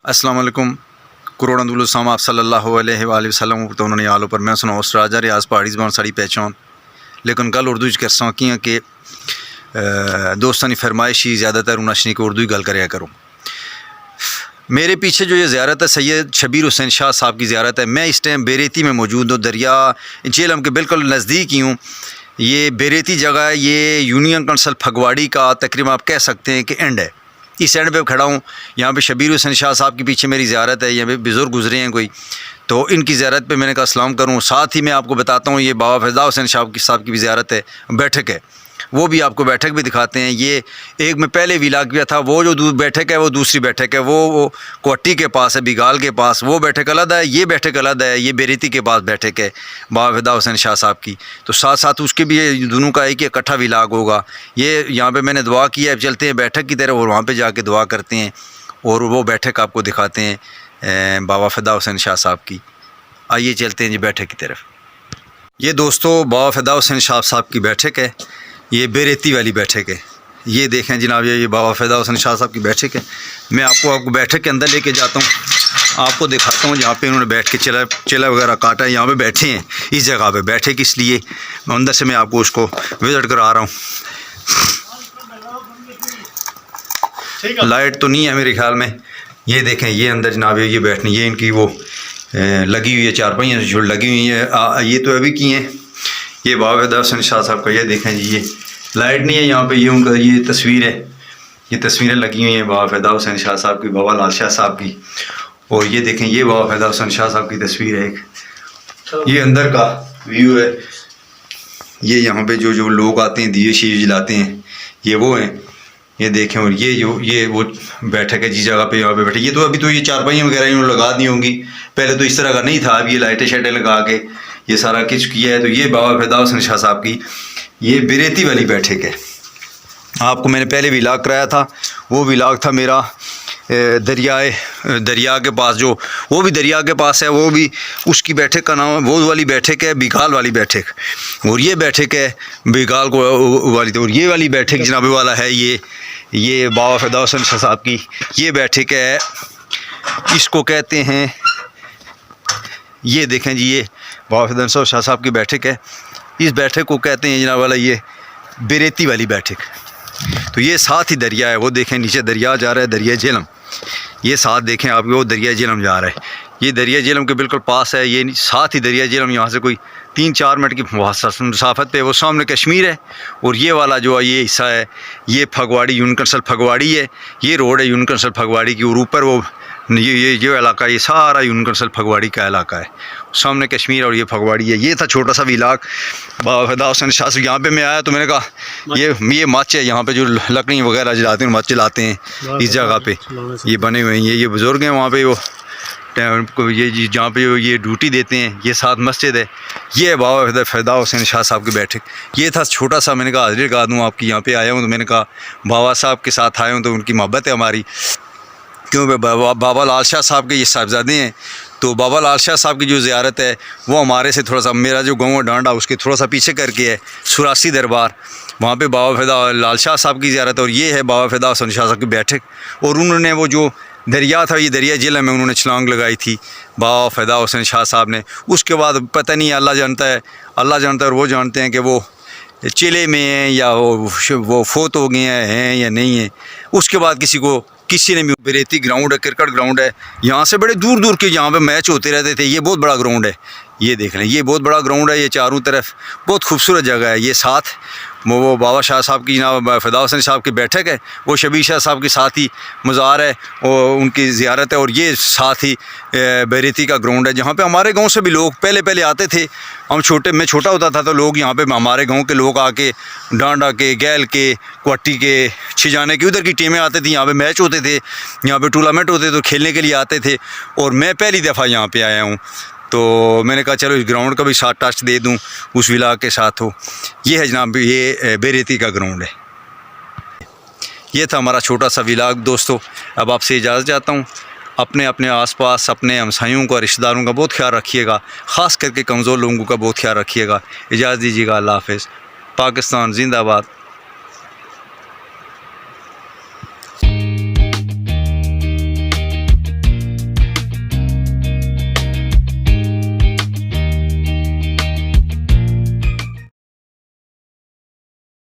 अस्सलाम वालेकुम कुरोड़म आप सल्लल्लाहु अलैहि वसल्लम तो उन्होंने आलो पर मैं सुना उस राजा रियाज पहाड़ी जबान साड़ी पहचान लेकिन गल उर्दू कर सकी कि दोस्तों की फरमाइश ही ज़्यादातर उन्हें कि उर्दू ही गल कराया करो। मेरे पीछे जो ये ज़ियारत है सैयद शबीर हुसैन शाह साहब की ज़ियारत है। मैं इस टाइम बेरेती में मौजूद हूँ, दरिया जेलम के बिल्कुल नज़दीक ही हूँ। ये बेरेती जगह है, ये यूनियन कौंसल फगवाड़ी का तकरीबन आप कह सकते हैं कि एंड है। इस एंड पे खड़ा हूँ। यहाँ पे शबीर हुसैन शाह साहब के पीछे मेरी ज़ियारत है। यहाँ पे बुज़ुर्ग गुजरे हैं कोई, तो इनकी ज़ियारत पे मैंने कहा सलाम करूँ। साथ ही मैं आपको बताता हूँ ये बाबा फ़िदा हुसैन साहब की भी ज़ियारत है, बैठक है, वो भी आपको बैठक भी दिखाते हैं। ये एक में पहले विलाग किया था, वो जो बैठक है वो दूसरी बैठक है, वो कोट्टी के पास है, बिगाल के पास, वो बैठक अलग है, ये बैठक अलग है, ये बेरेती के पास बैठक है बाबा फ़िदा हुसैन शाह साहब की। तो साथ साथ उसके भी ये दोनों का एक इकट्ठा विलाग होगा। ये यहाँ पे मैंने दुआ किया है, चलते हैं बैठक की तरफ और वहाँ पे जाके दुआ करते हैं और वो बैठक आपको दिखाते हैं बाबा फ़िदा हुसैन शाह साहब की। आइए चलते हैं जी बैठक की तरफ। ये दोस्तों बाबा फ़िदा हुसैन शाह साहब की बैठक है, ये बेरेती वाली बैठक है। ये देखें जनाब, ये बाबा फ़िदा हुसैन शाह साहब की बैठक है। मैं आपको बैठक के अंदर लेके जाता हूँ, आपको दिखाता हूँ जहाँ पे उन्होंने बैठ के चिला वगैरह काटा है। यहाँ पे बैठे हैं इस जगह पे, बैठे किस लिए अंदर से मैं आपको उसको विज़िट करा रहा हूँ। लाइट तो नहीं है मेरे ख्याल में। ये देखें ये अंदर जनाब ये बैठने, ये इनकी वो लगी हुई है, चारपाइयाँ जो लगी हुई है, ये तो अभी की हैं। ये बाबा फ़िदा हुसैन शाह साहब का ये देखें जी, ये लाइट नहीं है यहाँ पे, ये उनका ये तस्वीर है, ये तस्वीरें लगी हुई हैं बाबा फ़िदा हुसैन शाह साहब की, बाबा लाल शाह साहब की। और ये देखें ये बाबा फ़िदा हुसैन शाह साहब की तस्वीर है एक। ये अंदर का व्यू है। ये यहाँ पे जो लोग आते हैं दिए शीश जलाते हैं, ये वो हैं, ये देखें। और ये वो बैठक है जिस जगह पे यहाँ पे बैठे। ये तो अभी तो ये चारपाइयाँ वगैरह इन्होंने लगा दी होंगी, पहले तो इस तरह का नहीं था। अब ये लाइटें शाइटें लगा के ये सारा कुछ किया है। तो ये बाबा फ़िदा हुसैन शाह साहब की ये बेरेती वाली बैठक है। आपको मैंने पहले विलाग कराया था, वो विलाग था मेरा दरिया के पास, जो वो भी दरिया के पास है, वो भी उसकी बैठक का नाम है, वो वाली बैठक है बिगाल वाली बैठक। और ये बैठक है बिगाल को वाली। तो और ये वाली बैठक जनाब वाला है ये बाबा फ़िदा हुसैन शाह साहब की ये बैठक है। इसको कहते हैं, ये देखें जी, ये बाबा फ़िदा हुसैन शाह साहब की बैठक है। इस बैठक को कहते हैं जनाब वाला ये बेरेती वाली बैठक। तो ये साथ ही दरिया है, वो देखें नीचे दरिया जा रहा है, दरिया जेलम। ये साथ देखें आप, वो दरिया जेलम जा रहा है, ये दरिया जेलम के बिल्कुल पास है। ये साथ ही दरिया जेलम, यहाँ से कोई 3-4 मिनट की मसाफत पे वो सामने कश्मीर है। और ये वाला जो है ये हिस्सा है, ये फगवाड़ी यूनियन कौंसल फगवाड़ी है। ये रोड है यूनियन कौंसल फगवाड़ी की, और ऊपर वो ये इलाका, ये सारा यूनियन कौंसल फगवाड़ी का इलाका है। सामने कश्मीर और ये फगवाड़ी है। ये था छोटा सा इलाक बाबा फ़िदा हुसैन शाह साहब। यहाँ पे मैं आया तो मैंने कहा ये मच है, यहाँ पे जो लकड़ी वगैरह जलाते हैं, मच जलाते हैं इस जगह पे, ये बने हुए हैं। ये बुज़ुर्ग हैं वहाँ पे, वो ये जहाँ पे ये ड्यूटी देते हैं। ये साथ मस्जिद है। ये है बाबा फ़िदा हुसैन शाह साहब की बैठक। ये था छोटा सा, मैंने कहा हाज़िर लगा दूँ आपकी। यहाँ पे आया हूँ तो मैंने कहा बाबा साहब के साथ आया हूँ तो उनकी मोहब्बत है हमारी, क्यों बाबा लाल शाह साहब के ये साहबजादे हैं। तो बाबा लाल शाह साहब की जो ज़ियारत है वो हमारे से थोड़ा सा, मेरा जो गाँव है डांडा उसके थोड़ा सा पीछे करके है सुरासी दरबार, वहाँ पे बाबा फ़िदा लाल शाह साहब की ज़ियारत। और ये है बाबा फ़िदा हुसैन शाह साहब की बैठक। और उन्होंने वो जो दरिया था, ये दरिया जेलम में उन्होंने छलांग लगाई थी बाबा फ़िदा हुसैन शाह साहब ने। उसके बाद पता नहीं, अल्लाह जानता है और वो जानते हैं कि वो चिले में हैं या वो फोत हो गए हैं या नहीं है। उसके बाद किसी ने भी, बेरेती ग्राउंड है, क्रिकेट ग्राउंड है, यहाँ से बड़े दूर दूर के यहाँ पे मैच होते रहते थे। ये बहुत बड़ा ग्राउंड है, ये देख लें, ये बहुत बड़ा ग्राउंड है। ये चारों तरफ बहुत खूबसूरत जगह है। ये साथ वो बाबा शाह साहब की जनाब फ़िदा हुसैन साहब की बैठक है, वो शबीर शाह साहब के साथ ही मज़ार है और उनकी ज़ियारत है। और ये साथ ही बेरेती का ग्राउंड है, जहाँ पे हमारे गांव से भी लोग पहले आते थे। मैं छोटा होता था तो लोग यहाँ पे, हमारे गांव के लोग आके डांडा के, गैल के, क्वाटी के, छिजाने की, उधर की टीमें आते थी। यहाँ पे मैच होते थे, यहाँ पे टूर्नामेंट होते तो खेलने के लिए आते थे। और मैं पहली दफ़ा यहाँ पे आया हूँ तो मैंने कहा चलो इस ग्राउंड का भी साथ टच दे दूँ, उस विला के साथ हो। ये है जनाब, ये बेरेती का ग्राउंड है। ये था हमारा छोटा सा विलाग दोस्तों। अब आपसे इजाज़त चाहता हूँ। अपने आसपास अपने हमसायों का, रिश्तेदारों का बहुत ख्याल रखिएगा, ख़ास करके कमज़ोर लोगों का बहुत ख्याल रखिएगा। इजाज़त दीजिएगा। अल्लाह हाफ़िज़। पाकिस्तान जिंदाबाद।